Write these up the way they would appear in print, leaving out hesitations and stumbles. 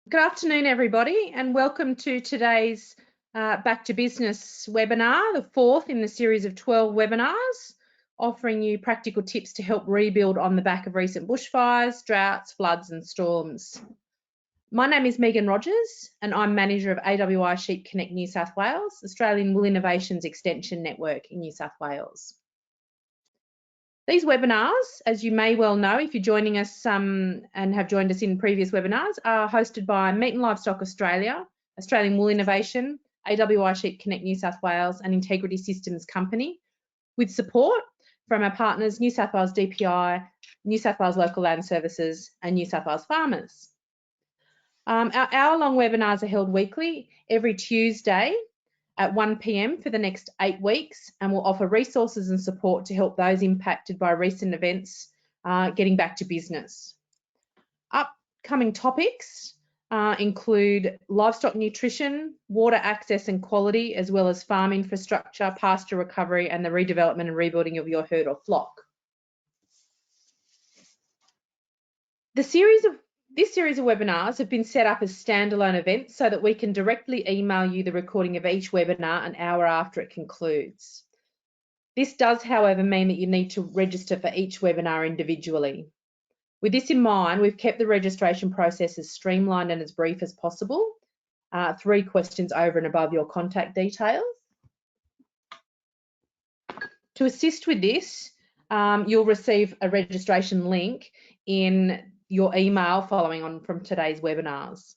Good afternoon, everybody, and welcome to today's Back to Business webinar, the fourth in the series of 12 webinars, offering you practical tips to help rebuild on the back of recent bushfires, droughts, floods and storms. My name is Megan Rogers, and I'm manager of AWI Sheep Connect New South Wales, Australian Wool Innovations Extension Network in New South Wales. These webinars, as you may well know if you're joining us and have joined us in previous webinars, are hosted by Meat and Livestock Australia, Australian Wool Innovation, AWI Sheep Connect New South Wales and Integrity Systems Company, with support from our partners New South Wales DPI, New South Wales Local Land Services and New South Wales Farmers. Our hour-long webinars are held weekly, every Tuesday at 1 p.m. for the next 8 weeks, and will offer resources and support to help those impacted by recent events getting back to business. Upcoming topics include livestock nutrition, water access and quality, as well as farm infrastructure, pasture recovery, and the redevelopment and rebuilding of your herd or flock. This series of webinars have been set up as standalone events so that we can directly email you the recording of each webinar an hour after it concludes. This does, however, mean that you need to register for each webinar individually. With this in mind, we've kept the registration process as streamlined and as brief as possible. 3 questions over and above your contact details. To assist with this, you'll receive a registration link in your email following on from today's webinars.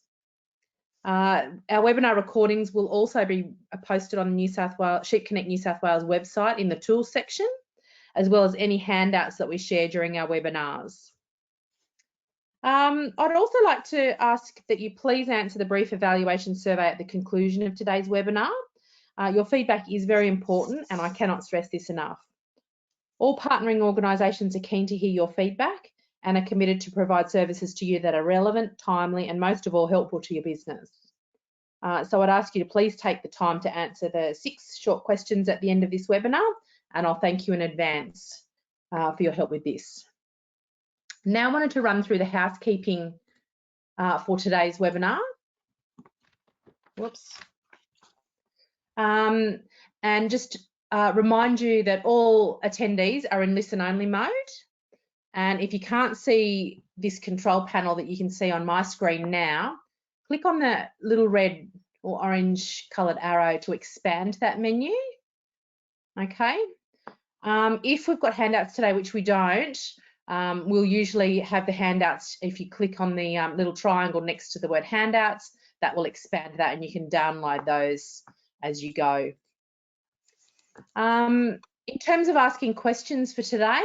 Our webinar recordings will also be posted on the New South Wales Sheep Connect New South Wales website in the tools section, as well as any handouts that we share during our webinars. I'd also like to ask that you please answer the brief evaluation survey at the conclusion of today's webinar. Your feedback is very important and I cannot stress this enough. All partnering organisations are keen to hear your feedback and are committed to provide services to you that are relevant, timely, and most of all, helpful to your business. So I'd ask you to please take the time to answer the 6 short questions at the end of this webinar, and I'll thank you in advance for your help with this. Now I wanted to run through the housekeeping for today's webinar. Whoops. And just remind you that all attendees are in listen-only mode. And if you can't see this control panel that you can see on my screen now, click on the little red or orange coloured arrow to expand that menu. Okay. If we've got handouts today, which we don't, we'll usually have the handouts. If you click on the little triangle next to the word handouts, that will expand that and you can download those as you go. In terms of asking questions for today,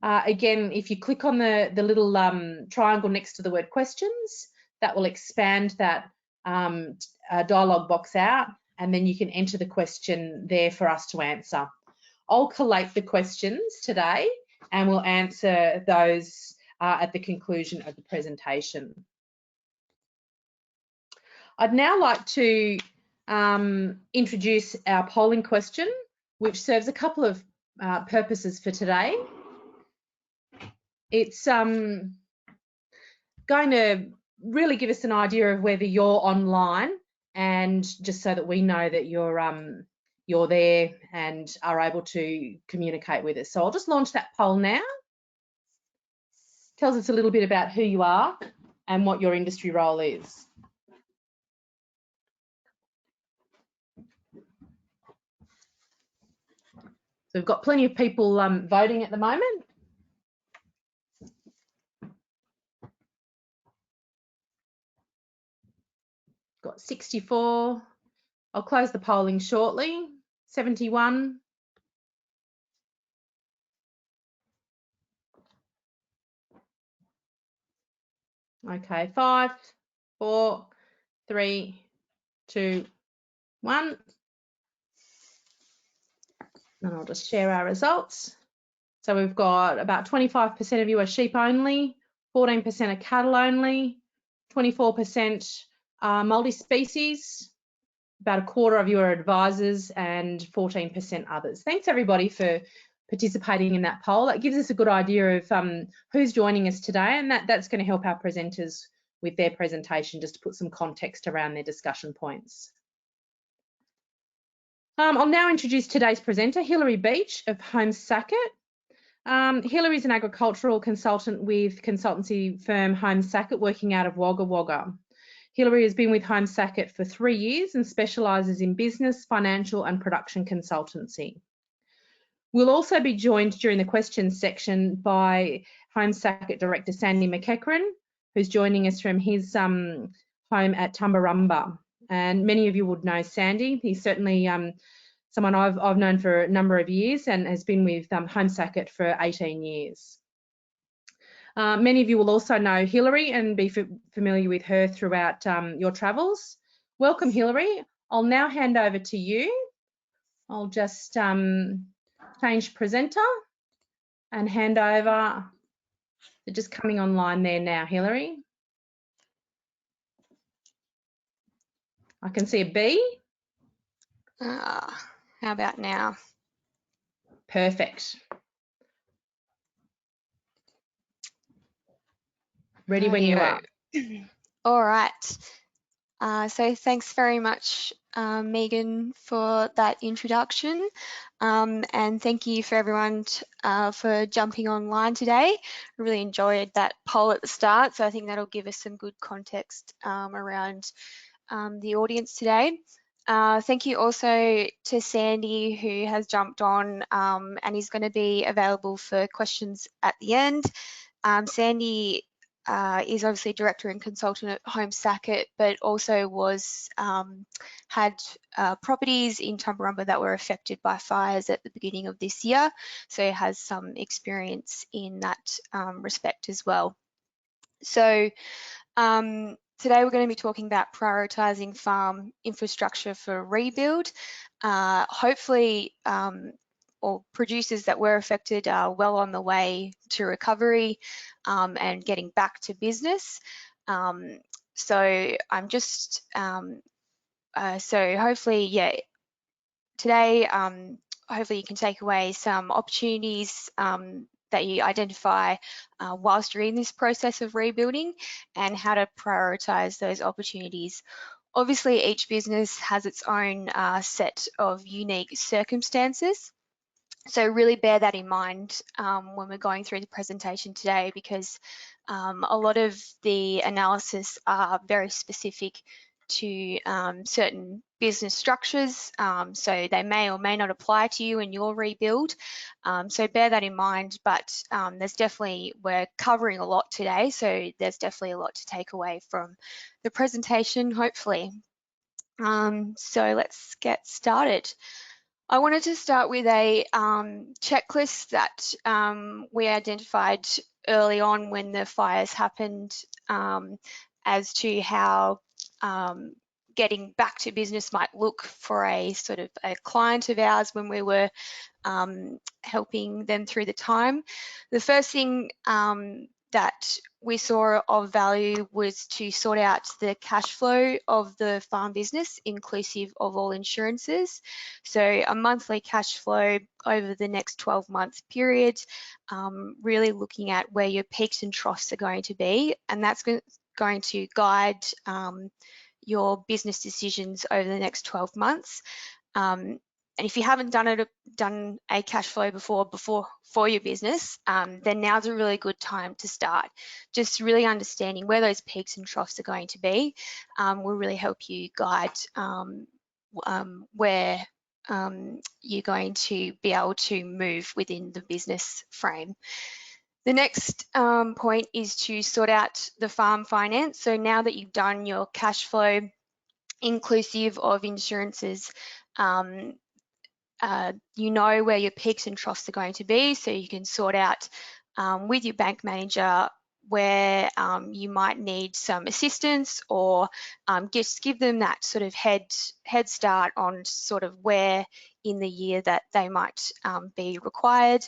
again, if you click on the little triangle next to the word questions, that will expand that dialog box out, and then you can enter the question there for us to answer. I'll collate the questions today and we'll answer those at the conclusion of the presentation. I'd now like to introduce our polling question, which serves a couple of purposes for today. It's going to really give us an idea of whether you're online, and just so that we know that you're there and are able to communicate with us. So I'll just launch that poll now. Tells us a little bit about who you are and what your industry role is. So we've got plenty of people voting at the moment. Got 64. I'll close the polling shortly. 71. Okay, 5, 4, 3, 2, 1. And I'll just share our results. So we've got about 25% of you are sheep only, 14% are cattle only, 24% are multi-species, about a quarter of you are advisors, and 14% others. Thanks everybody for participating in that poll. That gives us a good idea of who's joining us today, and that's going to help our presenters with their presentation, just to put some context around their discussion points. I'll now introduce today's presenter, Hilary Beach of Home Sackett. Hilary is an agricultural consultant with consultancy firm Home Sackett, working out of Wagga Wagga. Hilary has been with Home Sackett for 3 years and specialises in business, financial and production consultancy. We'll also be joined during the questions section by Home Sackett Director Sandy McEachran, who's joining us from his home at Tumbarumba. And many of you would know Sandy. He's certainly someone I've known for a number of years and has been with Home Sackett for 18 years. Many of you will also know Hilary and be familiar with her throughout your travels. Welcome, Hilary. I'll now hand over to you. I'll just change presenter and hand over. They're just coming online there now, Hilary. I can see a B. How about now? Perfect. Ready when you are. All right. So thanks very much, Megan, for that introduction. And thank you for everyone for jumping online today. I really enjoyed that poll at the start, so I think that'll give us some good context around the audience today. Thank you also to Sandy, who has jumped on and is going to be available for questions at the end. Sandy is obviously director and consultant at Home Sackett, but also was had properties in Tumbarumba that were affected by fires at the beginning of this year, so has some experience in that respect as well. So today we're going to be talking about prioritising farm infrastructure for rebuild. Hopefully, or producers that were affected are well on the way to recovery and getting back to business. So I'm just, so hopefully, yeah, today, hopefully you can take away some opportunities that you identify whilst you're in this process of rebuilding and how to prioritise those opportunities. Obviously, each business has its own set of unique circumstances. So really bear that in mind when we're going through the presentation today, because a lot of the analysis are very specific to certain business structures, so they may or may not apply to you in your rebuild. So bear that in mind, but there's definitely, we're covering a lot today, so there's definitely a lot to take away from the presentation, hopefully. So let's get started. I wanted to start with a checklist that we identified early on when the fires happened as to how getting back to business might look for a sort of a client of ours when we were helping them through the time. The first thing that we saw of value was to sort out the cash flow of the farm business, inclusive of all insurances. So a monthly cash flow over the next 12-month period, really looking at where your peaks and troughs are going to be, and that's going to guide your business decisions over the next 12 months. And if you haven't done a cash flow before for your business, then now's a really good time to start. Just really understanding where those peaks and troughs are going to be will really help you guide where you're going to be able to move within the business frame. The next point is to sort out the farm finance. So now that you've done your cash flow inclusive of insurances, you know where your peaks and troughs are going to be, so you can sort out with your bank manager where you might need some assistance, or just give them that sort of head start on sort of where in the year that they might be required.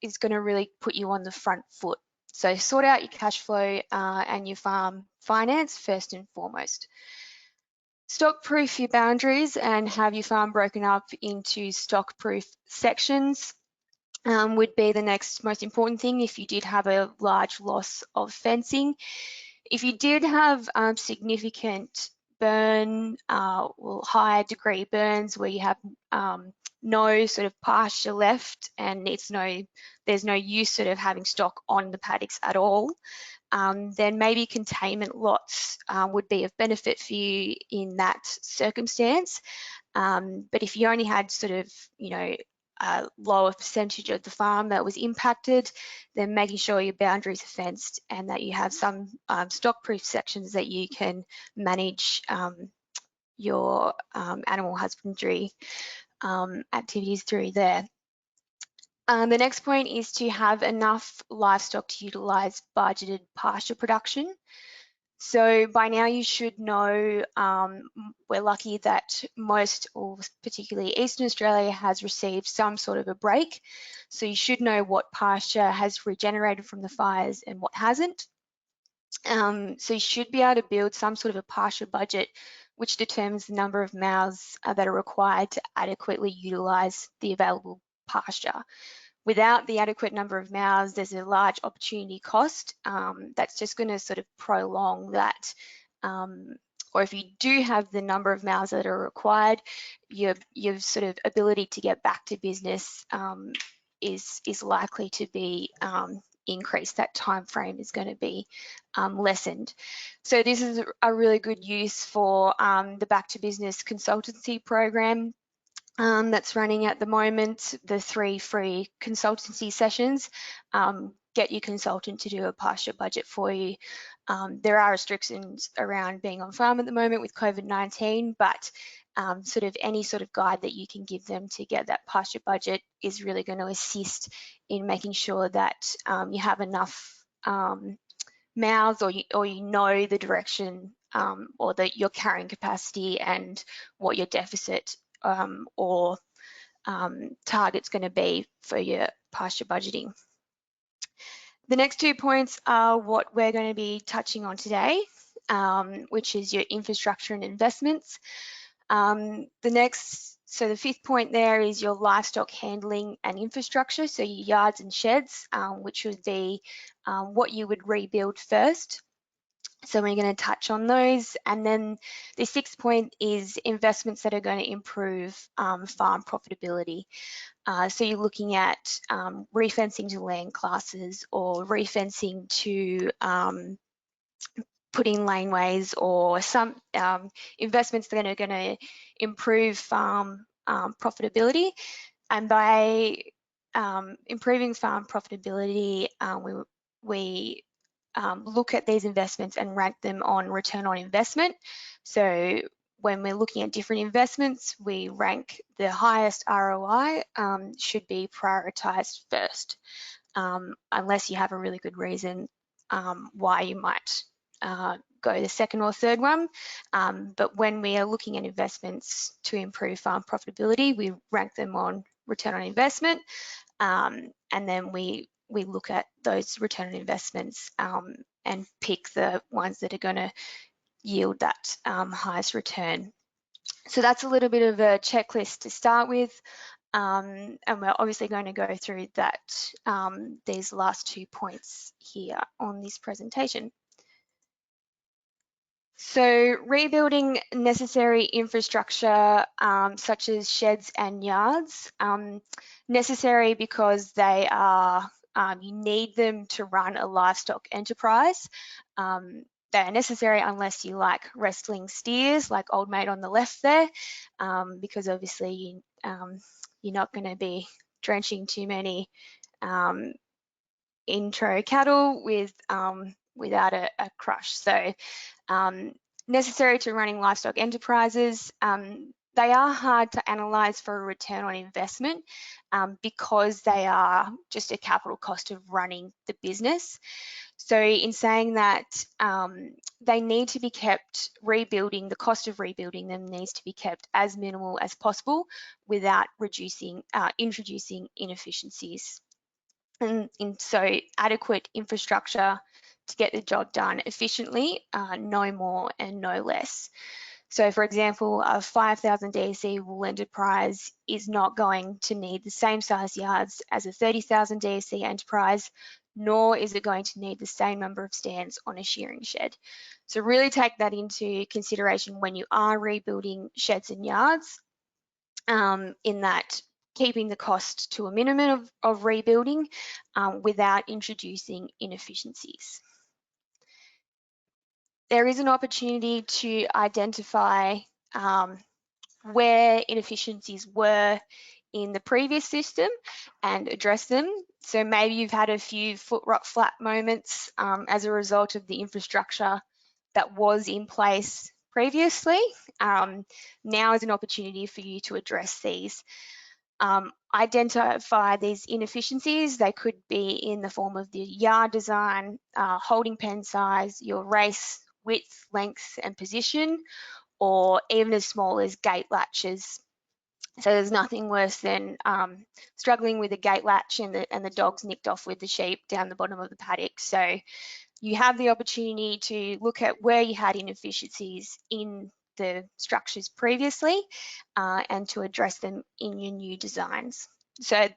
Is going to really put you on the front foot. So sort out your cash flow and your farm finance first and foremost. Stock-proof your boundaries and have your farm broken up into stock-proof sections would be the next most important thing if you did have a large loss of fencing. If you did have significant burn or higher degree burns where you have no sort of pasture left and there's no use sort of having stock on the paddocks at all, then maybe containment lots would be of benefit for you in that circumstance. But if you only had sort of, a lower percentage of the farm that was impacted, then making sure your boundaries are fenced and that you have some stock-proof sections that you can manage your animal husbandry activities through there. The next point is to have enough livestock to utilise budgeted pasture production. So by now you should know, we're lucky that most, or particularly Eastern Australia, has received some sort of a break. So you should know what pasture has regenerated from the fires and what hasn't. So you should be able to build some sort of a pasture budget which determines the number of mouths that are required to adequately utilise the available pasture. Without the adequate number of mouths, there's a large opportunity cost that's just going to sort of prolong that. Or if you do have the number of mouths that are required, your sort of ability to get back to business is likely to be increased. That time frame is going to be lessened. So this is a really good use for the Back to Business consultancy program that's running at the moment, the 3 free consultancy sessions. Get your consultant to do a pasture budget for you. There are restrictions around being on farm at the moment with COVID-19, but sort of any sort of guide that you can give them to get that pasture budget is really going to assist in making sure that you have enough mouths, or you know the direction or that your carrying capacity and what your deficit or target's going to be for your pasture budgeting. The next 2 points are what we're going to be touching on today, which is your infrastructure and investments. The 5th point there is your livestock handling and infrastructure, so your yards and sheds, which would be what you would rebuild first. So we're going to touch on those. And then the 6th point is investments that are going to improve farm profitability. So you're looking at refencing to land classes, or refencing to put in laneways, or some investments that are going to improve farm profitability. And by improving farm profitability, we look at these investments and rank them on return on investment. So when we're looking at different investments, we rank the highest ROI should be prioritised first, unless you have a really good reason why you might go the second or third one. But when we are looking at investments to improve farm profitability, we rank them on return on investment, and then we look at those return on investments and pick the ones that are going to yield that highest return. So that's a little bit of a checklist to start with, and we're obviously going to go through that these last 2 points here on this presentation. So rebuilding necessary infrastructure such as sheds and yards, necessary because they are, you need them to run a livestock enterprise. They are necessary unless you like wrestling steers, like old mate on the left there, because obviously you're not going to be drenching too many intro cattle without a crush. So necessary to running livestock enterprises. They are hard to analyse for a return on investment because they are just a capital cost of running the business. So in saying that, they need to be kept, the cost of rebuilding them needs to be kept as minimal as possible without introducing inefficiencies. And so adequate infrastructure to get the job done efficiently, no more and no less. So for example, a 5,000 DSC wool enterprise is not going to need the same size yards as a 30,000 DSC enterprise, nor is it going to need the same number of stands on a shearing shed. So really take that into consideration when you are rebuilding sheds and yards, in that keeping the cost to a minimum of rebuilding without introducing inefficiencies. There is an opportunity to identify where inefficiencies were in the previous system and address them. So maybe you've had a few foot rot flat moments as a result of the infrastructure that was in place previously. Now is an opportunity for you to address these. Identify these inefficiencies. They could be in the form of the yard design, holding pen size, your race width, length and position, or even as small as gate latches. So there's nothing worse than struggling with a gate latch and the dog's nicked off with the sheep down the bottom of the paddock. So you have the opportunity to look at where you had inefficiencies in the structures previously and to address them in your new designs. So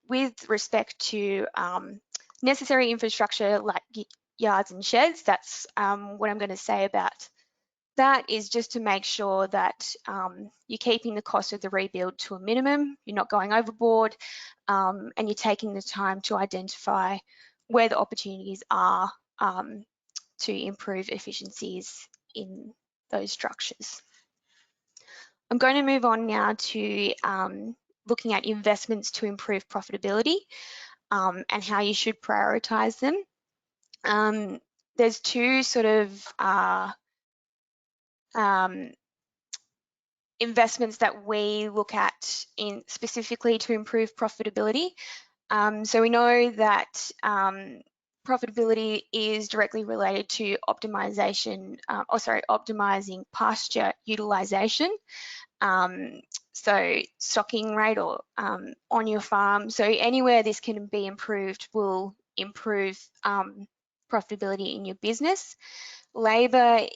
with respect to necessary infrastructure like yards and sheds, that's what I'm going to say about that, is just to make sure that you're keeping the cost of the rebuild to a minimum, you're not going overboard, and you're taking the time to identify where the opportunities are to improve efficiencies in those structures. I'm going to move on now to looking at investments to improve profitability and how you should prioritise them. There's two sort of investments that we look at in specifically to improve profitability. So we know that profitability is directly related to optimization, optimizing pasture utilization. So stocking rate or on your farm. So anywhere this can be improved will improve profitability in your business. Labour,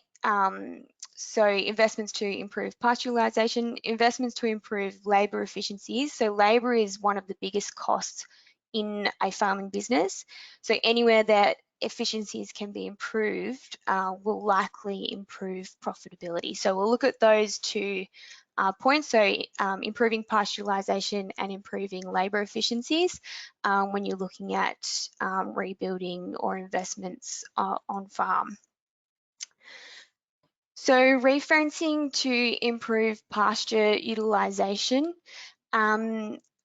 so investments to improve pasture utilization, investments to improve labour efficiencies. So labour is one of the biggest costs in a farming business. So anywhere that efficiencies can be improved will likely improve profitability. So we'll look at those two points, so improving pasture utilization and improving labour efficiencies when you're looking at rebuilding or investments on farm. So referencing to improve pasture utilisation.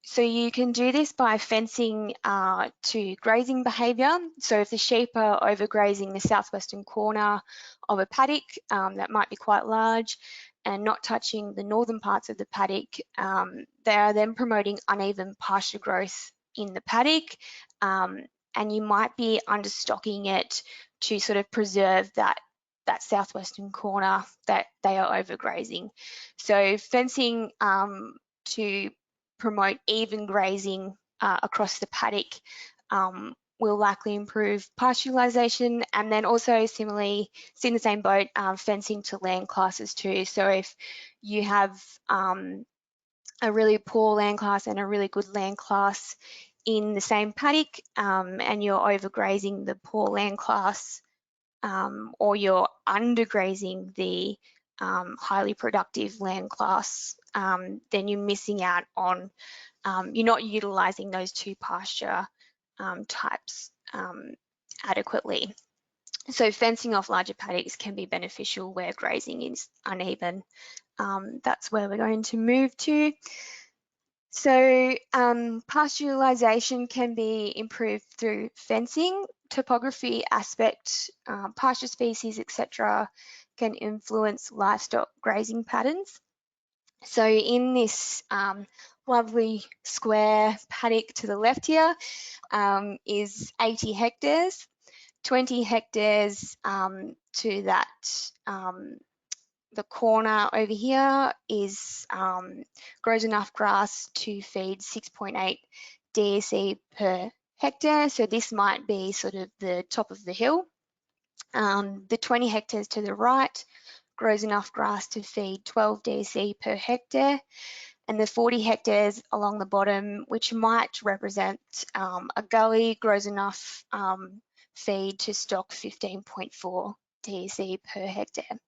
So you can do this by fencing to grazing behaviour. So if the sheep are overgrazing the southwestern corner of a paddock that might be quite large and not touching the northern parts of the paddock, they are then promoting uneven pasture growth in the paddock, and you might be understocking it to sort of preserve that southwestern corner that they are overgrazing. So fencing to promote even grazing across the paddock will likely improve pasture utilization, and then also similarly, it's in the same boat, fencing to land classes too. So if you have a really poor land class and a really good land class in the same paddock, and you're overgrazing the poor land class, or you're undergrazing the highly productive land class, then you're missing out on, you're not utilising those two pasture types adequately. So fencing off larger paddocks can be beneficial where grazing is uneven. That's where we're going to move to. So pasture utilisation can be improved through fencing, topography aspect, pasture species, etc. can influence livestock grazing patterns. So in this lovely square paddock to the left here is 80 hectares, 20 hectares to that the corner over here is grows enough grass to feed 6.8 DSE per hectare. So this might be sort of the top of the hill. The 20 hectares to the right grows enough grass to feed 12 DSE per hectare. and the 40 hectares along the bottom, which might represent a gully, grows enough feed to stock 15.4 DSE per hectare.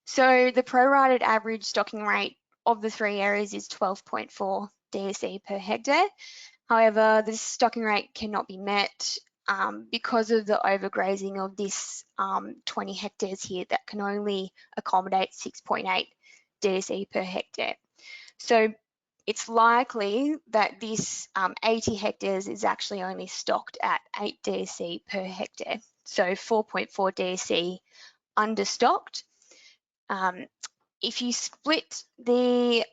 So the prorated average stocking rate of the three areas is 12.4 DSE per hectare. However, this stocking rate cannot be met because of the overgrazing of this 20 hectares here that can only accommodate 6.8 DSE per hectare. So it's likely that this 80 hectares is actually only stocked at 8 DSE per hectare, so 4.4 DSE understocked. If you split the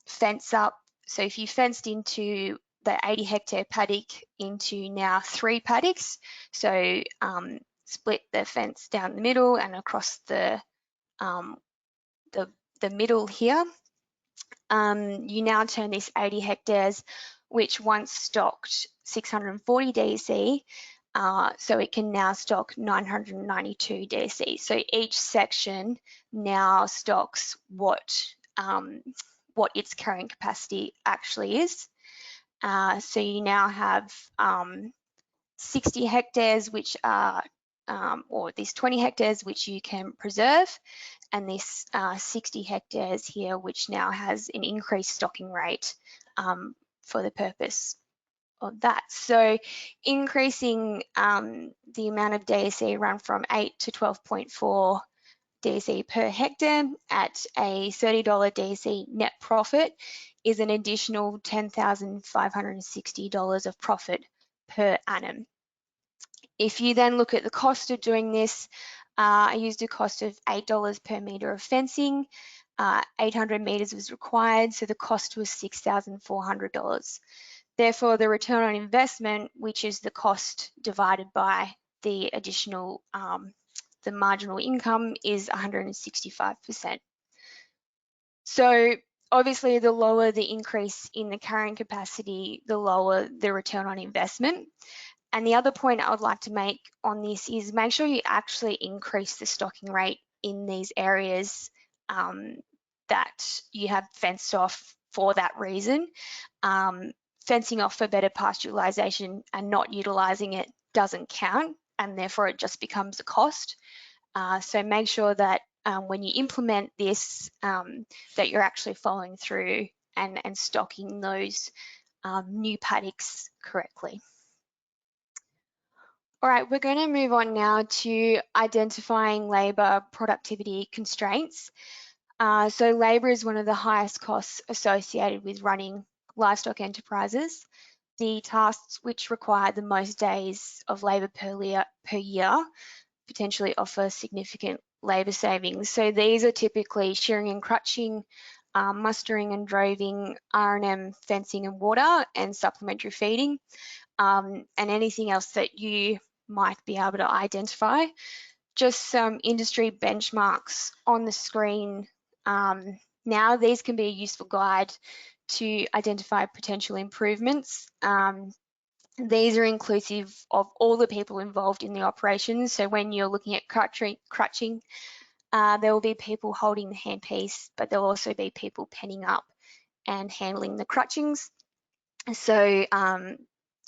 fence up, so if you fenced into the 80 hectare paddock into now 3 paddocks, so split the fence down the middle and across the middle here, you now turn this 80 hectares, which once stocked 640 DSE, so it can now stock 992 DSE. So each section now stocks what its carrying capacity actually is. So you now have 60 hectares, which are, or these 20 hectares, which you can preserve, and this 60 hectares here, which now has an increased stocking rate for the purpose of that. So increasing the amount of DSE run from 8 to 12.4 DSE per hectare at a $30 DSE net profit is an additional $10,560 of profit per annum. If you then look at the cost of doing this, I used a cost of $8 per metre of fencing. 800 metres was required, so the cost was $6,400. Therefore, the return on investment, which is the cost divided by the additional, the marginal income, is 165%. So obviously, the lower the increase in the carrying capacity, the lower the return on investment. And the other point I would like to make on this is make sure you actually increase the stocking rate in these areas that you have fenced off for that reason. Fencing off for better pasture utilization and not utilizing it doesn't count, and therefore it just becomes a cost. So make sure that when you implement this, that you're actually following through and stocking those new paddocks correctly. All right, we're going to move on now to identifying labour productivity constraints. So labour is one of the highest costs associated with running livestock enterprises. The tasks which require the most days of labour per year potentially offer significant labour savings. So these are typically shearing and crutching, mustering and droving, R&M, fencing and water, and supplementary feeding, and anything else that you might be able to identify. Just some industry benchmarks on the screen now. These can be a useful guide to identify potential improvements. These are inclusive of all the people involved in the operation. So when you're looking at crutching, there will be people holding the handpiece, but there will also be people penning up and handling the crutchings. So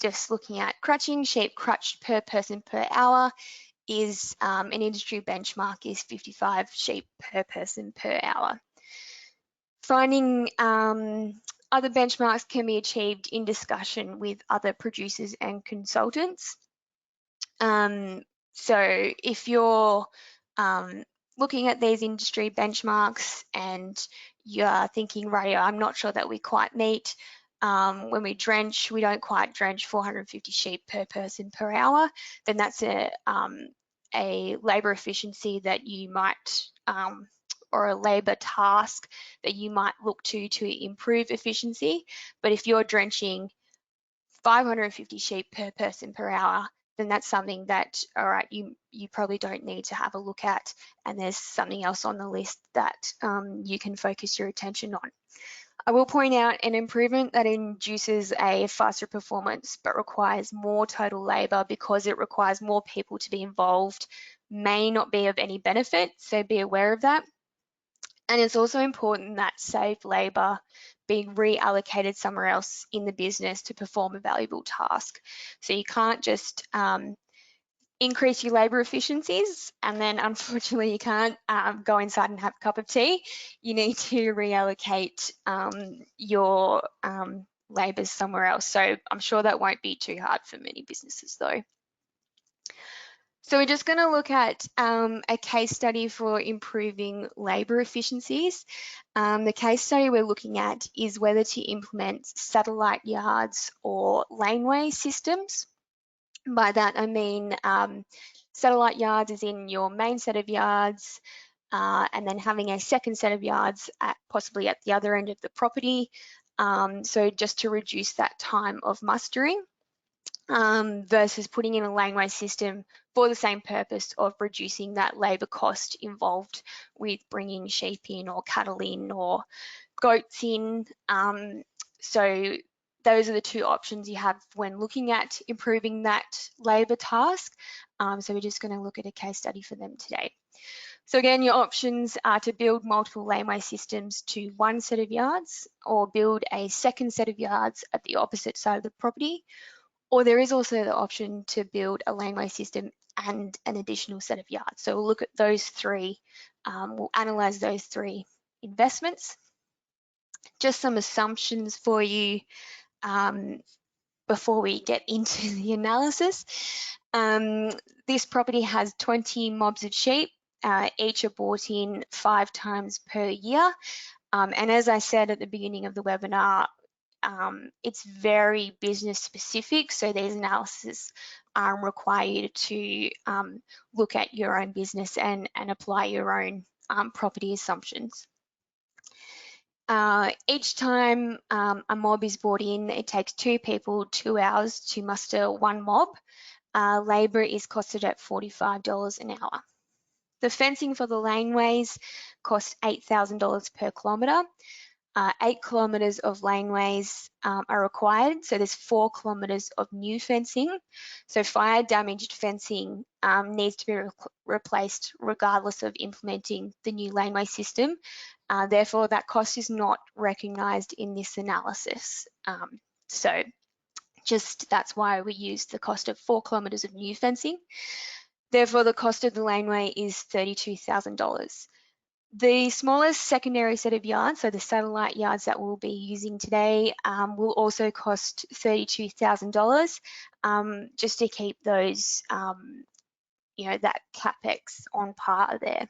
just looking at crutching, sheep crutched per person per hour is an industry benchmark is 55 sheep per person per hour. Finding other benchmarks can be achieved in discussion with other producers and consultants. So if you're looking at these industry benchmarks and you're thinking, right, I'm not sure that we quite meet, when we drench, we don't quite drench 450 sheep per person per hour, then that's a labour efficiency that you might, or a labour task that you might look to improve efficiency. But if you're drenching 550 sheep per person per hour, then that's something that, all right, you probably don't need to have a look at, and there's something else on the list that you can focus your attention on. I will point out an improvement that induces a faster performance but requires more total labour because it requires more people to be involved may not be of any benefit, so be aware of that. And it's also important that saved labour being reallocated somewhere else in the business to perform a valuable task. So you can't just increase your labour efficiencies and then unfortunately you can't go inside and have a cup of tea. You need to reallocate your labour somewhere else. So I'm sure that won't be too hard for many businesses though. So we're just going to look at a case study for improving labour efficiencies. The case study we're looking at is whether to implement satellite yards or laneway systems. By that I mean satellite yards is in your main set of yards and then having a second set of yards possibly at the other end of the property. So just to reduce that time of mustering. Versus putting in a laneway system for the same purpose of reducing that labour cost involved with bringing sheep in or cattle in or goats in. So those are the two options you have when looking at improving that labour task. So we're just going to look at a case study for them today. So again, your options are to build multiple laneway systems to one set of yards or build a second set of yards at the opposite side of the property. Or there is also the option to build a laneway system and an additional set of yards. So we'll look at those three, we'll analyse those three investments. Just some assumptions for you before we get into the analysis. This property has 20 mobs of sheep, each are bought in 5 times per year. And as I said at the beginning of the webinar, it's very business specific, so these analyses require you to look at your own business and apply your own property assumptions. Each time a mob is brought in, it takes 2 people 2 hours to muster 1 mob. Labour is costed at $45 an hour. The fencing for the laneways costs $8,000 per kilometre. 8 kilometres of laneways are required, so there's 4 kilometres of new fencing. So fire damaged fencing needs to be replaced regardless of implementing the new laneway system. Therefore, that cost is not recognised in this analysis. So just that's why we use the cost of 4 kilometres of new fencing. Therefore, the cost of the laneway is $32,000. The smallest secondary set of yards, so the satellite yards that we'll be using today, will also cost $32,000, just to keep those, you know, that capex on par there.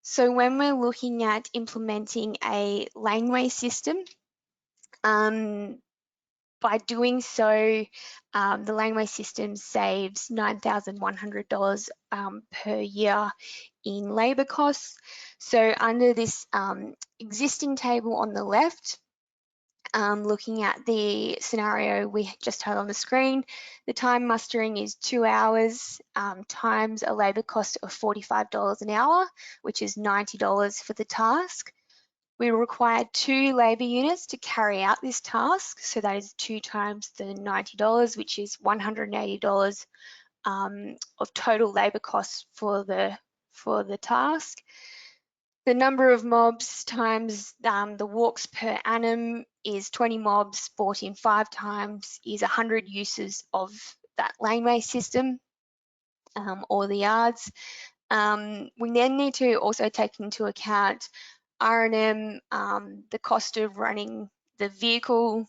So when we're looking at implementing a laneway system, by doing so, the laneway system saves $9,100 per year in labour costs. So under this existing table on the left, looking at the scenario we just had on the screen, the time mustering is 2 hours times a labour cost of $45 an hour, which is $90 for the task. We require 2 labour units to carry out this task, so that is 2 times the $90, which is $180 of total labour costs for the task. The number of mobs times the walks per annum is 20 mobs bought in 5 times is 100 uses of that laneway system or the yards. We then need to also take into account R&M, the cost of running the vehicle,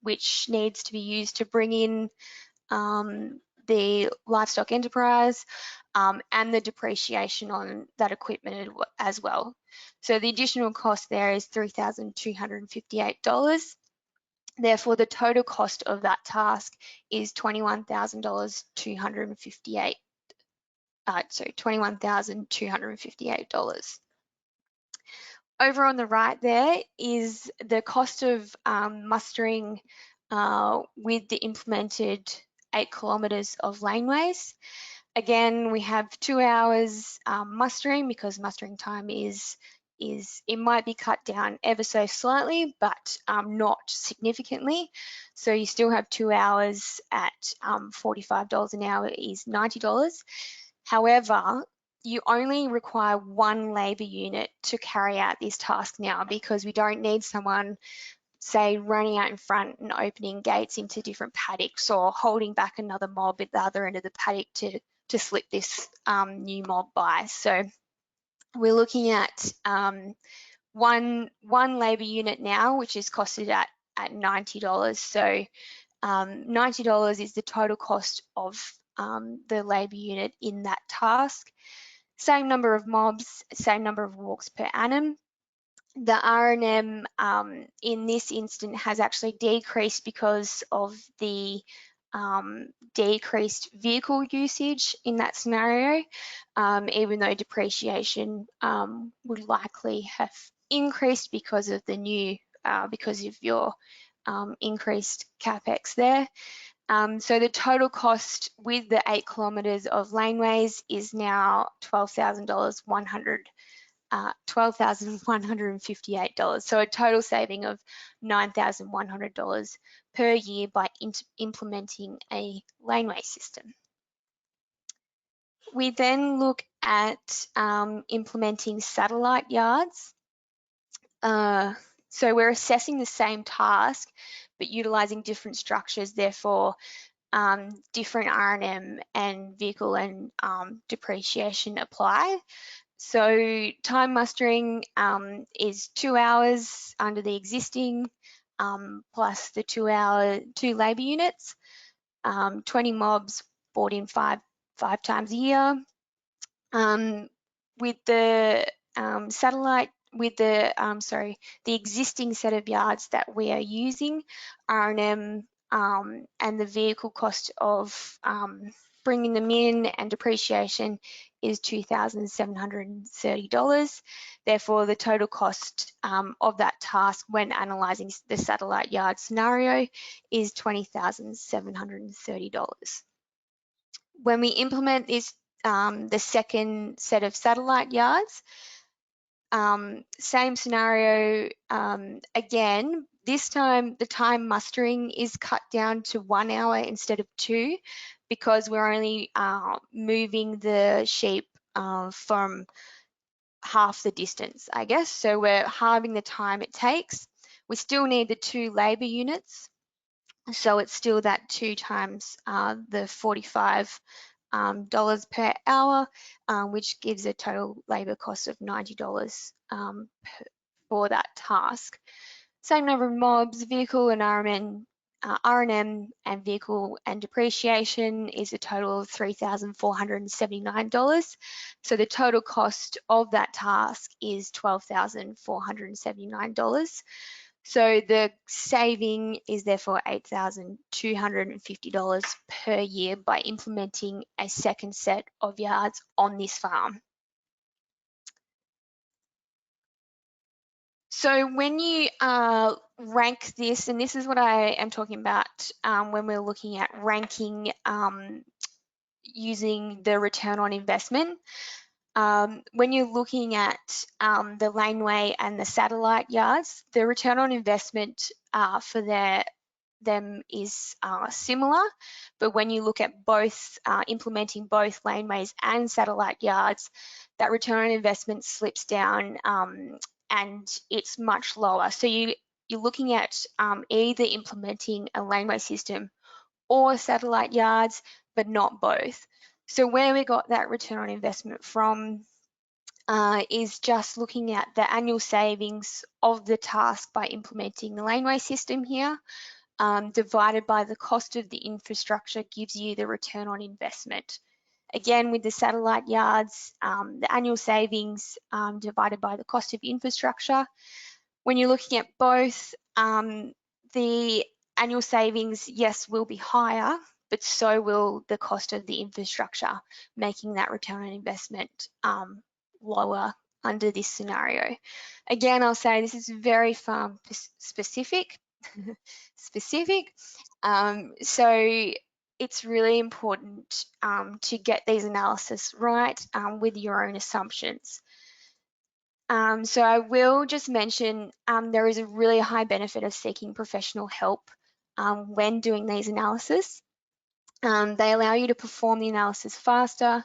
which needs to be used to bring in the livestock enterprise, and the depreciation on that equipment as well. So the additional cost there is $3,258. Therefore, the total cost of that task is $21,258. Sorry, $21,258. Over on the right there is the cost of mustering with the implemented 8 kilometres of laneways. Again, we have 2 hours mustering because mustering time is it might be cut down ever so slightly, but not significantly. So you still have 2 hours at $45 an hour is $90. However, you only require one labour unit to carry out this task now, because we don't need someone, say, running out in front and opening gates into different paddocks, or holding back another mob at the other end of the paddock to slip this new mob by. So we're looking at one labour unit now, which is costed at $90. So $90 is the total cost of the labour unit in that task. Same number of mobs, same number of walks per annum. The R&M in this instant has actually decreased because of the decreased vehicle usage in that scenario, even though depreciation would likely have increased because of the new, because of your increased capex there. So the total cost with the 8 kilometres of laneways is now $12,158. So a total saving of $9,100 per year by implementing a laneway system. We then look at implementing satellite yards. So we're assessing the same task, but utilising different structures, therefore different R&M and vehicle and depreciation apply. So time mustering is 2 hours under the existing, plus the 2 labour units, 20 mobs brought in five times a year. With the the existing set of yards that we are using, R&M and the vehicle cost of bringing them in and depreciation is $2,730. Therefore, the total cost of that task when analysing the satellite yard scenario is $20,730. When we implement this, the second set of satellite yards, same scenario again. This time the time mustering is cut down to 1 hour instead of 2, because we're only moving the sheep from half the distance, I guess. So we're halving the time it takes. We still need the 2 labour units, so it's still that 2 times the $45 per hour, which gives a total labour cost of $90 for that task. Same number of mobs, vehicle and R&M and vehicle and depreciation is a total of $3,479. So the total cost of that task is $12,479. So the saving is therefore $8,250 per year by implementing a second set of yards on this farm. So when you rank this, and this is what I am talking about when we're looking at ranking using the return on investment. When you're looking at the laneway and the satellite yards, the return on investment for them is similar, but when you look at both implementing both laneways and satellite yards, that return on investment slips down and it's much lower. So you're looking at either implementing a laneway system or satellite yards, but not both. So where we got that return on investment from is just looking at the annual savings of the task by implementing the laneway system here, divided by the cost of the infrastructure gives you the return on investment. Again, with the satellite yards, the annual savings divided by the cost of infrastructure. When you're looking at both, the annual savings, yes, will be higher, but so will the cost of the infrastructure, making that return on investment lower under this scenario. Again, I'll say this is very farm specific. So it's really important to get these analysis right with your own assumptions. So I will just mention there is a really high benefit of seeking professional help when doing these analysis. They allow you to perform the analysis faster,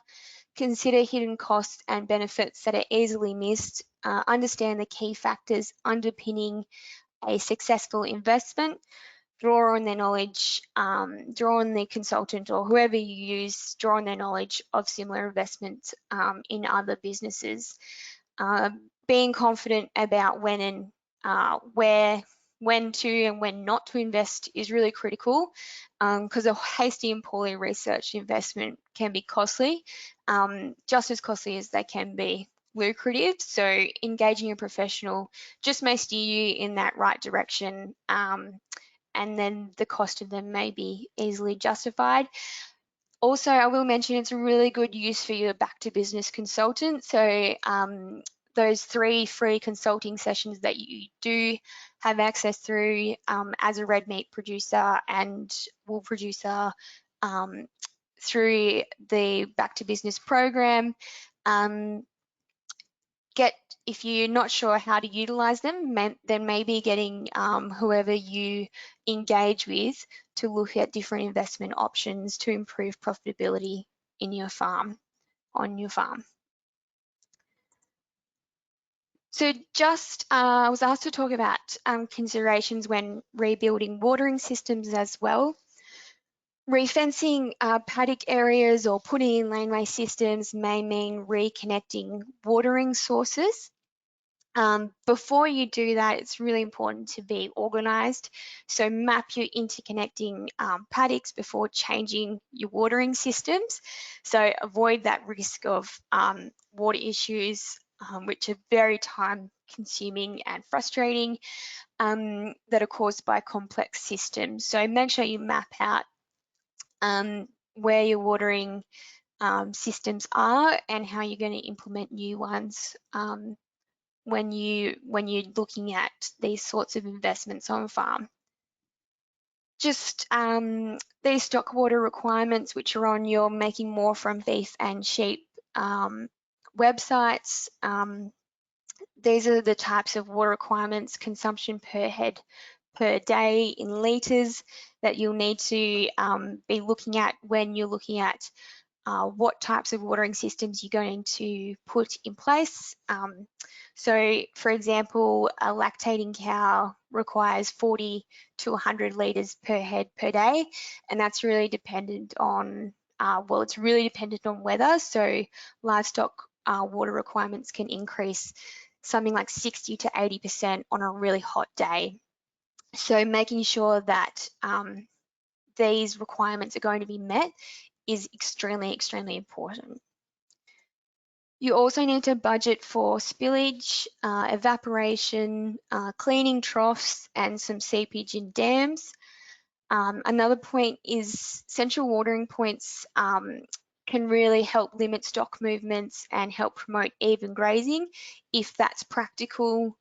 consider hidden costs and benefits that are easily missed, understand the key factors underpinning a successful investment, draw on their knowledge, draw on the consultant or whoever you use, draw on their knowledge of similar investments in other businesses. Being confident about when and when to and when not to invest is really critical, because a hasty and poorly researched investment can be costly, just as costly as they can be lucrative. So engaging a professional just may steer you in that right direction, and then the cost of them may be easily justified. Also, I will mention it's a really good use for your back to business consultant. So those 3 free consulting sessions that you do have access through as a red meat producer and wool producer through the back to business program. If you're not sure how to utilize them, then maybe getting whoever you engage with to look at different investment options to improve profitability in your farm, on your farm. So I was asked to talk about considerations when rebuilding watering systems as well. Refencing paddock areas or putting in laneway systems may mean reconnecting watering sources. Before you do that, it's really important to be organised. So map your interconnecting paddocks before changing your watering systems. So avoid that risk of water issues, which are very time consuming and frustrating, that are caused by complex systems. So make sure you map out where your watering systems are and how you're going to implement new ones when you're looking at these sorts of investments on farm. Just these stock water requirements, which are on your Making More from Beef and Sheep websites. These are the types of water requirements, consumption per head per day in litres, that you'll need to be looking at when you're looking at what types of watering systems you're going to put in place. So, for example, a lactating cow requires 40 to 100 litres per head per day, and that's really dependent on, it's really dependent on weather. So livestock water requirements can increase something like 60 to 80% on a really hot day. So making sure that these requirements are going to be met is extremely, extremely important. You also need to budget for spillage, evaporation, cleaning troughs, and some seepage in dams. Another point is central watering points can really help limit stock movements and help promote even grazing if that's practical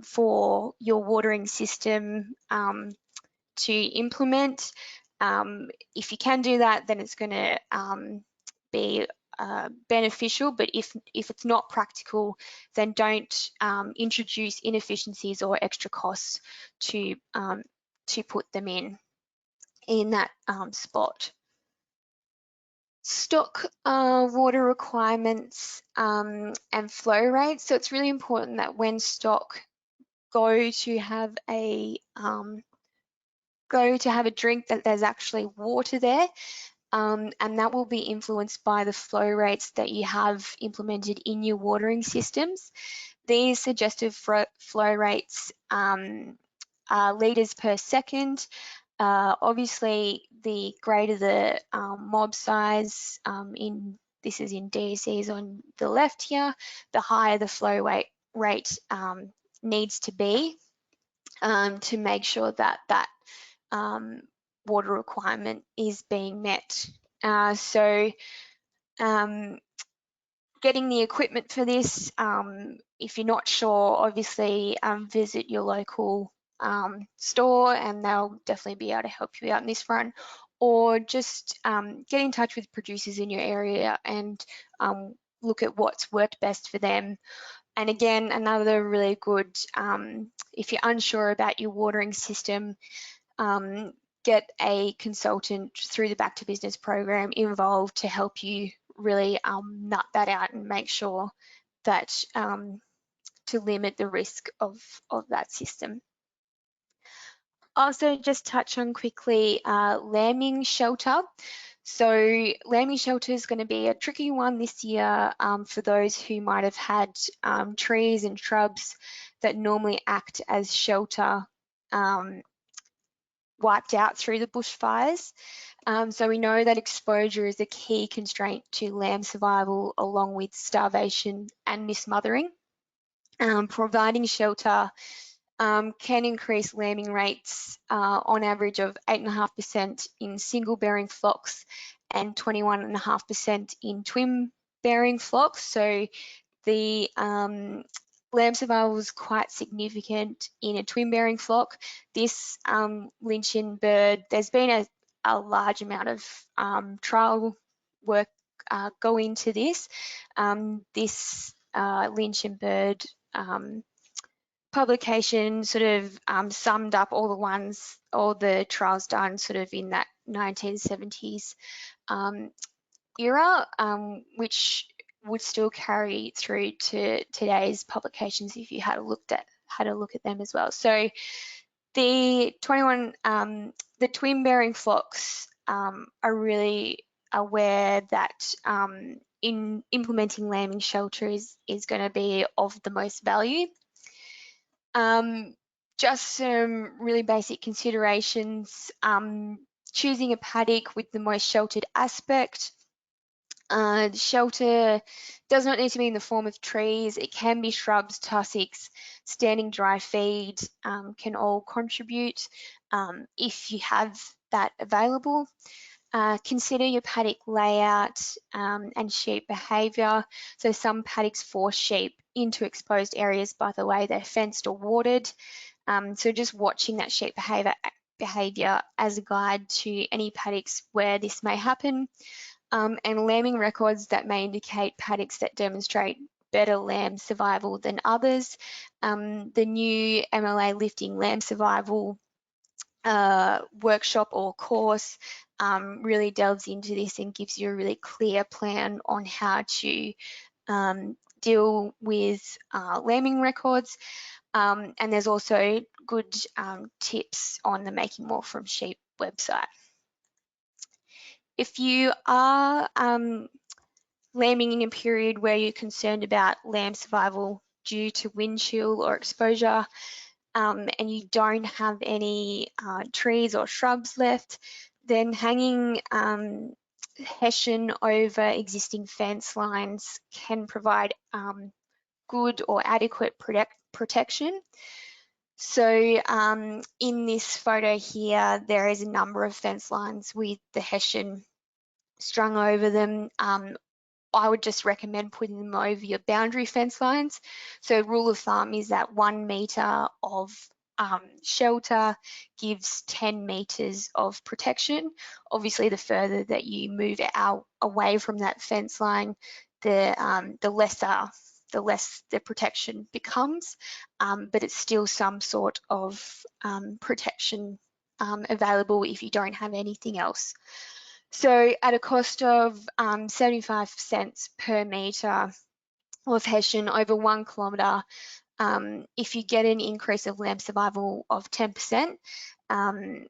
for your watering system to implement. If you can do that, then it's going to be beneficial, but if it's not practical, then don't introduce inefficiencies or extra costs to put them in that spot. Stock water requirements and flow rates. So it's really important that when stock go to have a drink, that there's actually water there. And that will be influenced by the flow rates that you have implemented in your watering systems. These suggested flow rates are litres per second. Obviously, the greater the mob size, this is in DCs on the left here, the higher the flow rate needs to be to make sure that water requirement is being met. So getting the equipment for this, if you're not sure, obviously visit your local store and they'll definitely be able to help you out in this front, or just get in touch with producers in your area and look at what's worked best for them. And again, another really good, if you're unsure about your watering system, get a consultant through the Back to Business program involved to help you really nut that out and make sure that to limit the risk of that system. Also, just touch on quickly lambing shelter. So lambing shelter is going to be a tricky one this year for those who might have had trees and shrubs that normally act as shelter wiped out through the bushfires. So we know that exposure is a key constraint to lamb survival, along with starvation and mismothering. Providing shelter can increase lambing rates on average of 8.5% in single-bearing flocks and 21.5% in twin-bearing flocks. So the lamb survival is quite significant in a twin-bearing flock. This lynching bird, there's been a large amount of trial work go into this. This lynching bird publication sort of summed up all the trials done sort of in that 1970s era, which would still carry through to today's publications if you had a look at them as well. So the twin bearing flocks are really aware that in implementing lambing shelter is going to be of the most value. Just some really basic considerations. Choosing a paddock with the most sheltered aspect. Shelter does not need to be in the form of trees. It can be shrubs, tussocks, standing dry feed can all contribute if you have that available. Consider your paddock layout and sheep behaviour. So some paddocks force sheep into exposed areas by the way they're fenced or watered. So just watching that sheep behaviour as a guide to any paddocks where this may happen. And lambing records that may indicate paddocks that demonstrate better lamb survival than others. The new MLA Lifting Lamb Survival workshop or course really delves into this and gives you a really clear plan on how to deal with lambing records. And there's also good tips on the Making More from Sheep website. If you are lambing in a period where you're concerned about lamb survival due to wind chill or exposure, and you don't have any trees or shrubs left, then hanging hessian over existing fence lines can provide good or adequate protection. So in this photo here, there is a number of fence lines with the hessian strung over them. I would just recommend putting them over your boundary fence lines. So rule of thumb is that 1 metre of shelter gives 10 metres of protection. Obviously, the further that you move out away from that fence line, the less the protection becomes, but it's still some sort of protection available if you don't have anything else. So at a cost of 75 cents per metre of hessian over 1 kilometre, if you get an increase of lamb survival of 10%, and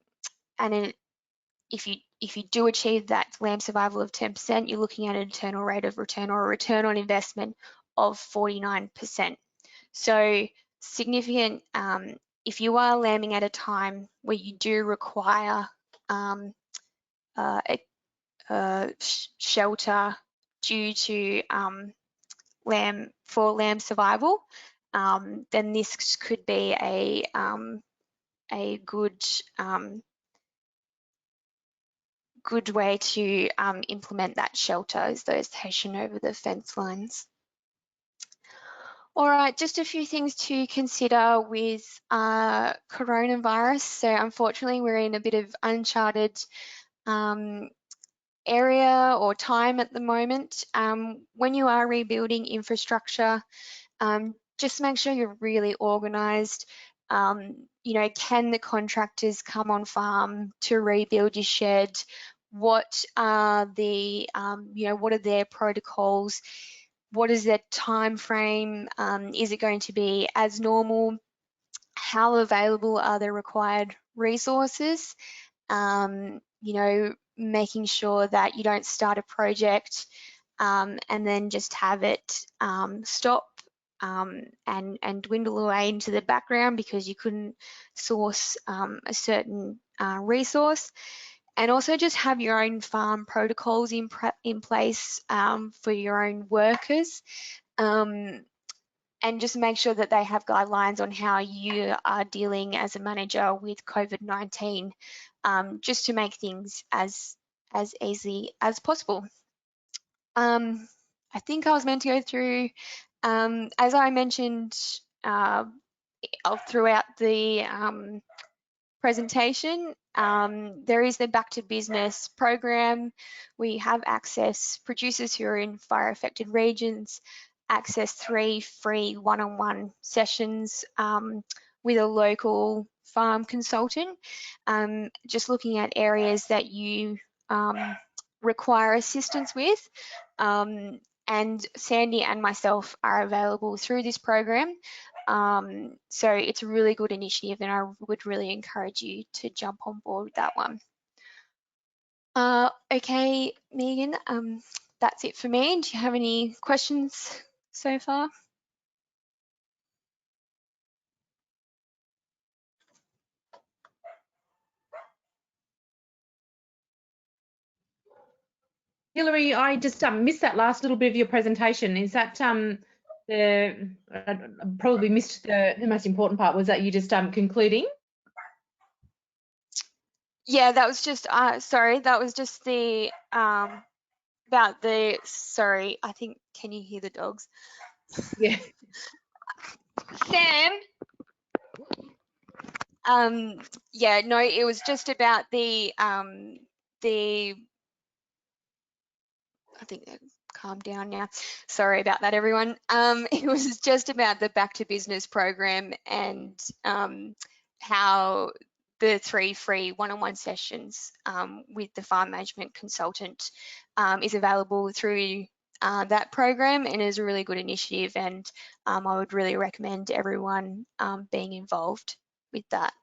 if you do achieve that lamb survival of 10%, you're looking at an internal rate of return or a return on investment of 49%. So significant if you are lambing at a time where you do require shelter due to lamb survival, then this could be a good way to implement that shelter, is those hessian over the fence lines. All right, just a few things to consider with coronavirus. So unfortunately, we're in a bit of uncharted area or time at the moment. When you are rebuilding infrastructure, just make sure you're really organised. You know, can the contractors come on farm to rebuild your shed what are the, what are their protocols? What is their time frame? Is it going to be as normal? How available are the required resources? Making sure that you don't start a project and then just have it stop and dwindle away into the background because you couldn't source a certain resource. And also just have your own farm protocols in place for your own workers. And just make sure that they have guidelines on how you are dealing as a manager with COVID-19, just to make things as easy as possible. I think I was meant to go through, as I mentioned throughout the presentation, there is the Back to Business program. We have access, producers who are in fire affected regions, access 3 free one-on-one sessions with a local farm consultant, just looking at areas that you require assistance with. And Sandy and myself are available through this program. So it's a really good initiative, and I would really encourage you to jump on board with that one. Okay, Megan, that's it for me. Do you have any questions so far? Hilary, I just missed that last little bit of your presentation. Is that I probably missed the most important part? Was that you just concluding? Yeah, that was just sorry, that was just the about the sorry, I think, can you hear the dogs? Yeah. Sam. Yeah, no, it was just about the I think they've calmed down now. Sorry about that, everyone. It was just about the Back to Business program and how the 3 free one-on-one sessions with the farm management consultant is available through that program, and is a really good initiative, and I would really recommend everyone being involved with that.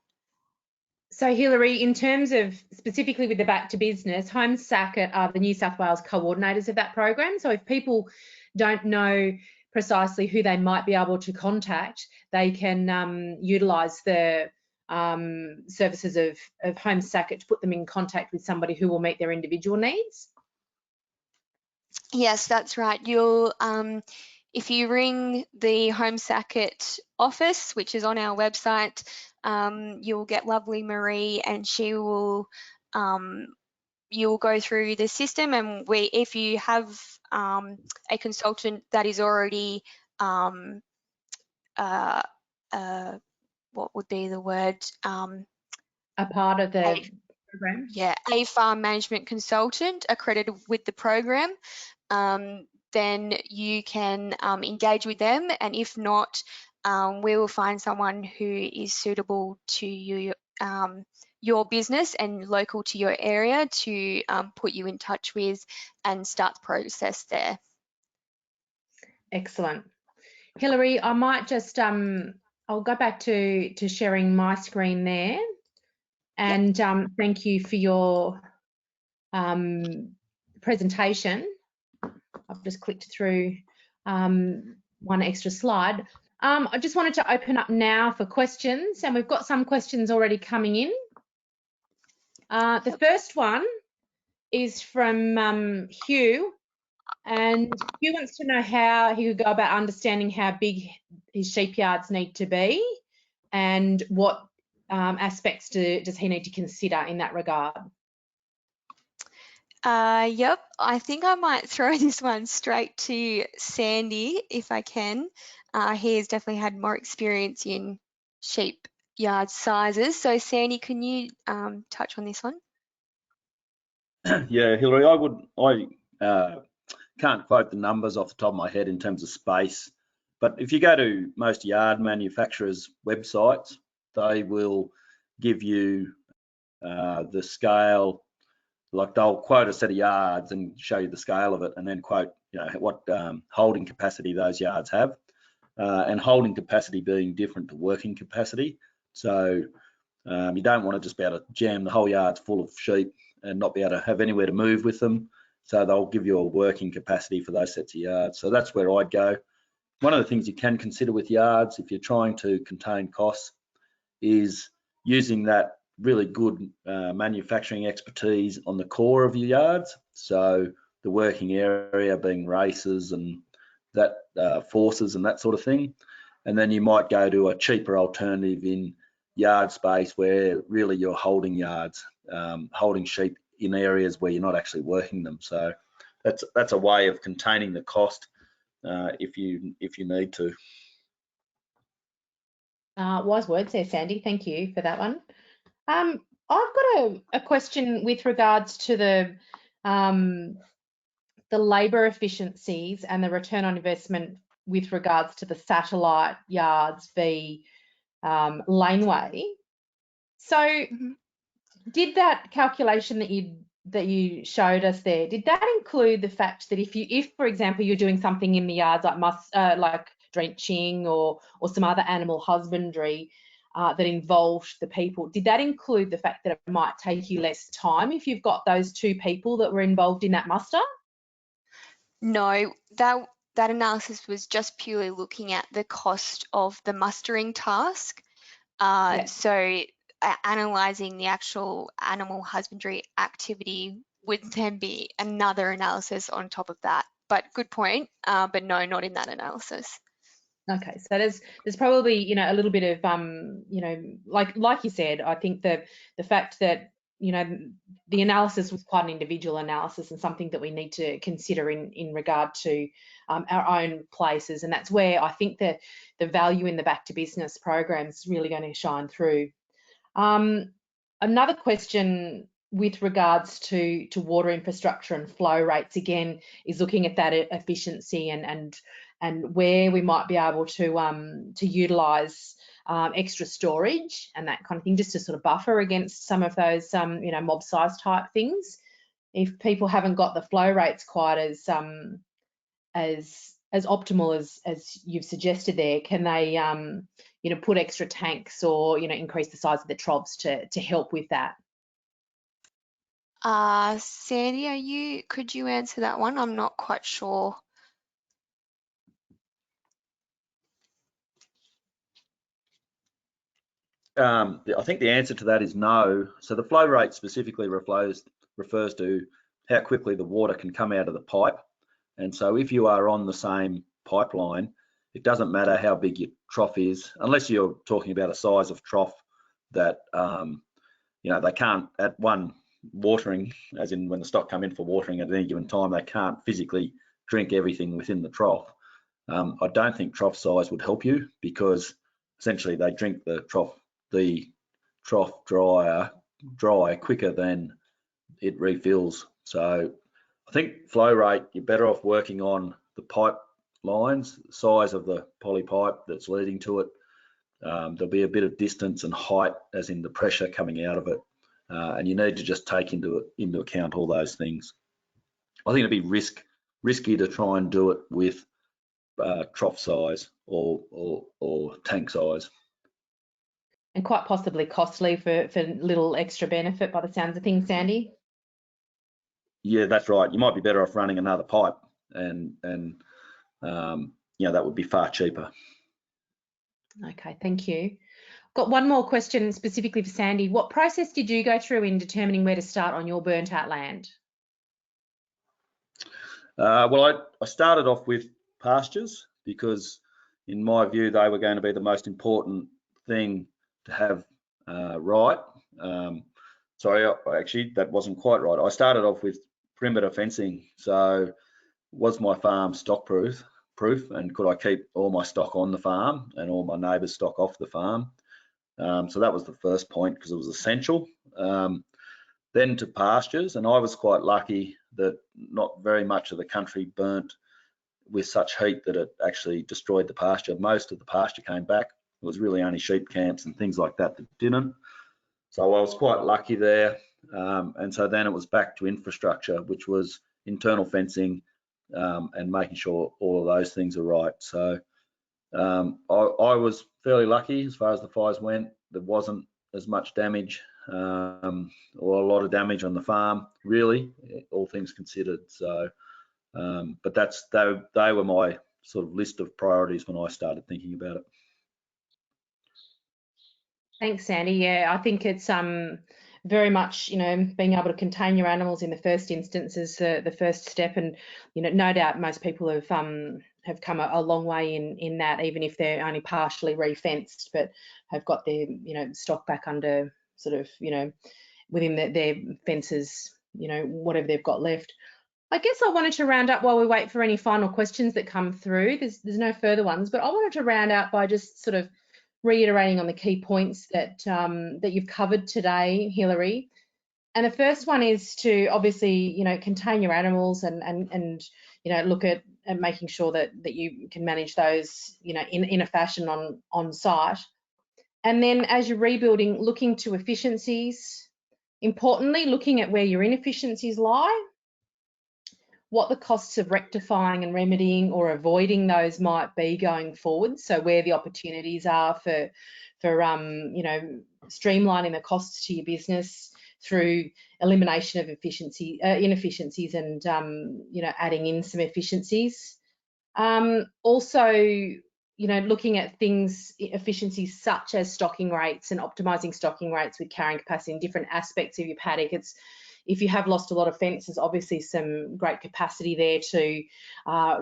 So Hilary, in terms of specifically with the Back to Business, Home Sacket are the New South Wales coordinators of that program. So if people don't know precisely who they might be able to contact, they can utilise the services of Home Sacket to put them in contact with somebody who will meet their individual needs. Yes, that's right. You'll if you ring the Home Sacket office, which is on our website, you'll get lovely Marie, and she will you'll go through the system, and if you have a consultant that is already what would be the word? A part of the program? Yeah, a farm management consultant accredited with the program, then you can engage with them, and if not, we will find someone who is suitable to you, your business and local to your area, to put you in touch with and start the process there. Excellent. Hilary, I might just I'll go back to sharing my screen there, and thank you for your presentation. I've just clicked through one extra slide. I just wanted to open up now for questions, and we've got some questions already coming in. The first one is from Hugh, and Hugh wants to know how he would go about understanding how big his sheep yards need to be, and what aspects does he need to consider in that regard. Yep, I think I might throw this one straight to Sandy if I can. He has definitely had more experience in sheep yard sizes. So Sandy, can you touch on this one? Yeah, Hilary, I can't quote the numbers off the top of my head in terms of space, but if you go to most yard manufacturers' websites, they will give you the scale, like they'll quote a set of yards and show you the scale of it, and then quote, you know, what holding capacity those yards have, and holding capacity being different to working capacity. So you don't want to just be able to jam the whole yard full of sheep and not be able to have anywhere to move with them. So they'll give you a working capacity for those sets of yards. So that's where I'd go. One of the things you can consider with yards, if you're trying to contain costs, is using that really good manufacturing expertise on the core of your yards. So the working area being races and that forces and that sort of thing. And then you might go to a cheaper alternative in yard space where really you're holding yards, holding sheep in areas where you're not actually working them. So that's a way of containing the cost if you need to. Wise words there, Sandy. Thank you for that one. I've got a question with regards to the labour efficiencies and the return on investment with regards to the satellite yards v laneway. So did that calculation that you showed us there, did that include the fact that if for example you're doing something in the yards like drenching or some other animal husbandry that involved the people, did that include the fact that it might take you less time if you've got those two people that were involved in that muster? No, that analysis was just purely looking at the cost of the mustering task. So analysing the actual animal husbandry activity would then be another analysis on top of that. But good point, but no, not in that analysis. Okay, so there's probably, you know, a little bit of you know, like you said, I think the fact that, you know, the analysis was quite an individual analysis and something that we need to consider in regard to our own places, and that's where I think that the value in the Back to Business program is really going to shine through. Another question with regards to water infrastructure and flow rates, again, is looking at that efficiency and where we might be able to utilise extra storage and that kind of thing, just to sort of buffer against some of those you know, mob size type things. If people haven't got the flow rates quite as optimal as you've suggested there, can they you know, put extra tanks or, you know, increase the size of the troughs to help with that? Sandy, could you answer that one? I'm not quite sure. I think the answer to that is no. So the flow rate specifically refers to how quickly the water can come out of the pipe. And so if you are on the same pipeline, it doesn't matter how big your trough is, unless you're talking about a size of trough that you know, they can't at one watering, as in when the stock come in for watering at any given time, they can't physically drink everything within the trough. I don't think trough size would help you, because essentially they drink the trough dry quicker than it refills. So I think flow rate, you're better off working on the pipe lines, size of the poly pipe that's leading to it. There'll be a bit of distance and height, as in the pressure coming out of it, and you need to just take into account all those things. I think it'd be risky to try and do it with trough size or tank size. And quite possibly costly for little extra benefit by the sounds of things, Sandy. Yeah, that's right. You might be better off running another pipe, and you know, that would be far cheaper. Okay, thank you. Got one more question specifically for Sandy. What process did you go through in determining where to start on your burnt out land? Well, I started off with pastures, because in my view they were going to be the most important thing to have right. Sorry, actually that wasn't quite right. I started off with perimeter fencing. So was my farm stock proof, and could I keep all my stock on the farm and all my neighbours' stock off the farm? So that was the first point, because it was essential. Then to pastures, and I was quite lucky that not very much of the country burnt with such heat that it actually destroyed the pasture. Most of the pasture came back. It was really only sheep camps and things like that that didn't. So I was quite lucky there. And so then it was back to infrastructure, which was internal fencing and making sure all of those things are right. So I was fairly lucky as far as the fires went. There wasn't as much damage or a lot of damage on the farm, really, all things considered. So, but they were my sort of list of priorities when I started thinking about it. Thanks, Sandy. Yeah, I think it's very much, being able to contain your animals in the first instance is the first step, and no doubt most people have come a long way in that, even if they're only partially re-fenced, but have got their stock back under sort of within their fences, whatever they've got left. I guess I wanted to round up while we wait for any final questions that come through. There's no further ones, but I wanted to round out by just sort of reiterating on the key points that that you've covered today, Hilary. And the first one is to obviously, contain your animals and look at making sure that you can manage those, in a fashion on site. And then as you're rebuilding, looking to efficiencies. Importantly, looking at where your inefficiencies lie, what the costs of rectifying and remedying or avoiding those might be going forward. So where the opportunities are for streamlining the costs to your business through elimination of inefficiencies and adding in some efficiencies. Also, looking at efficiencies such as stocking rates and optimizing stocking rates with carrying capacity in different aspects of your paddock. If you have lost a lot of fence, there's obviously some great capacity there to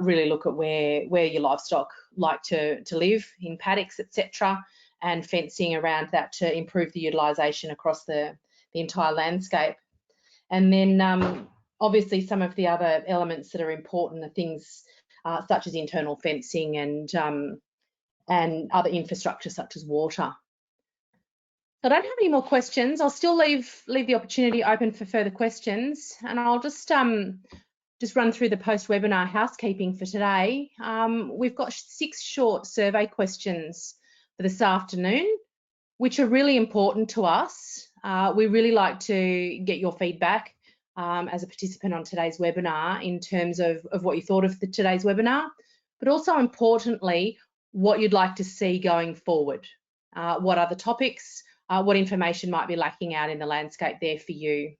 really look at where your livestock like to live in paddocks, etc., and fencing around that to improve the utilisation across the entire landscape. And then obviously some of the other elements that are important are things such as internal fencing and other infrastructure such as water. I don't have any more questions. I'll still leave the opportunity open for further questions, and I'll just run through the post-webinar housekeeping for today. We've got 6 short survey questions for this afternoon, which are really important to us. We really like to get your feedback as a participant on today's webinar in terms of what you thought of today's webinar, but also importantly, what you'd like to see going forward. What other topics, what information might be lacking out in the landscape there for you.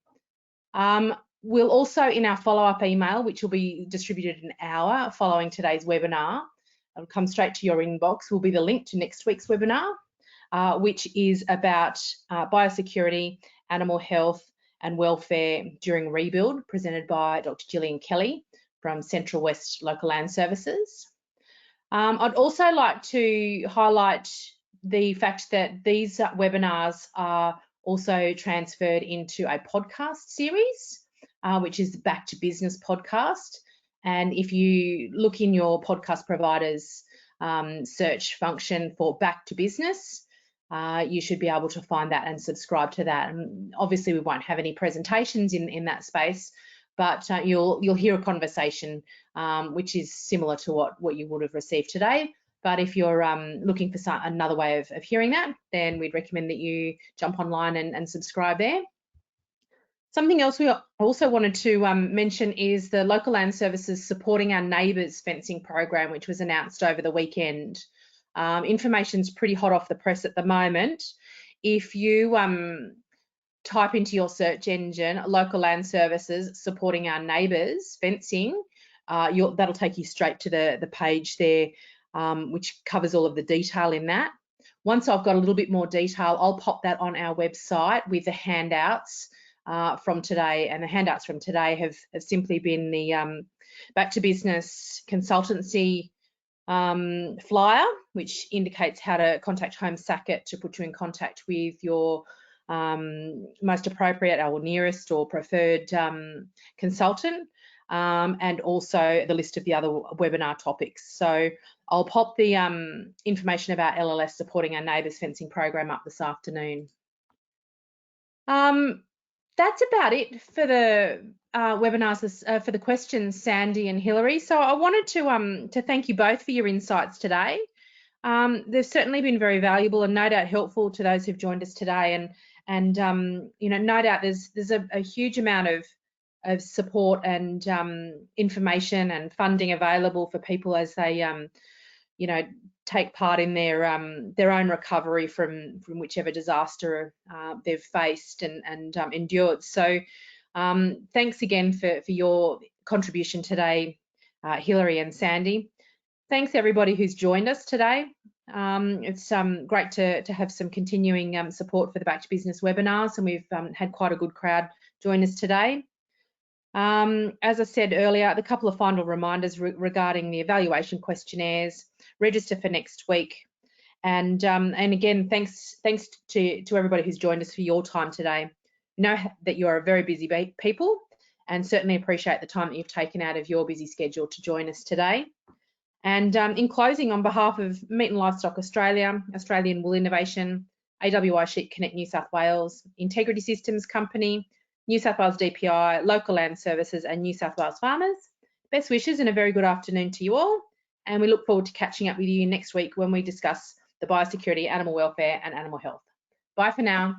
We'll also, in our follow-up email, which will be distributed an hour following today's webinar, it'll come straight to your inbox, will be the link to next week's webinar, which is about biosecurity, animal health and welfare during rebuild, presented by Dr. Gillian Kelly from Central West Local Land Services. I'd also like to highlight the fact that these webinars are also transferred into a podcast series, which is the Back to Business podcast. And if you look in your podcast provider's search function for Back to Business, you should be able to find that and subscribe to that. And obviously we won't have any presentations in that space, but you'll hear a conversation which is similar to what you would have received today. But if you're looking for another way of hearing that, then we'd recommend that you jump online and subscribe there. Something else we also wanted to mention is the Local Land Services Supporting Our Neighbours fencing program, which was announced over the weekend. Information's pretty hot off the press at the moment. If you type into your search engine Local Land Services Supporting Our Neighbours fencing, that'll take you straight to the page there, which covers all of the detail in that. Once I've got a little bit more detail, I'll pop that on our website with the handouts from today. And the handouts from today have simply been the Back to Business consultancy flyer, which indicates how to contact Home Sacket to put you in contact with your most appropriate or nearest or preferred consultant, and also the list of the other webinar topics. So I'll pop the information about LLS Supporting Our Neighbours fencing program up this afternoon. That's about it for the webinars, for the questions, Sandy and Hilary. So I wanted to thank you both for your insights today. They've certainly been very valuable and no doubt helpful to those who've joined us today, And you know, no doubt there's a huge amount of support and information and funding available for people as they you know, take part in their own recovery from whichever disaster they've faced and endured. So thanks again for your contribution today, Hilary and Sandy. Thanks everybody who's joined us today. It's great to have some continuing support for the Back to Business webinars, and we've had quite a good crowd join us today. As I said earlier, a couple of final reminders regarding the evaluation questionnaires. Register for next week, and again, thanks to everybody who's joined us for your time today. We know that you are very busy people, and certainly appreciate the time that you've taken out of your busy schedule to join us today. And in closing, on behalf of Meat and Livestock Australia, Australian Wool Innovation, AWI Sheep Connect New South Wales, Integrity Systems Company, New South Wales DPI, Local Land Services and New South Wales Farmers, best wishes and a very good afternoon to you all. And we look forward to catching up with you next week when we discuss the biosecurity, animal welfare and animal health. Bye for now.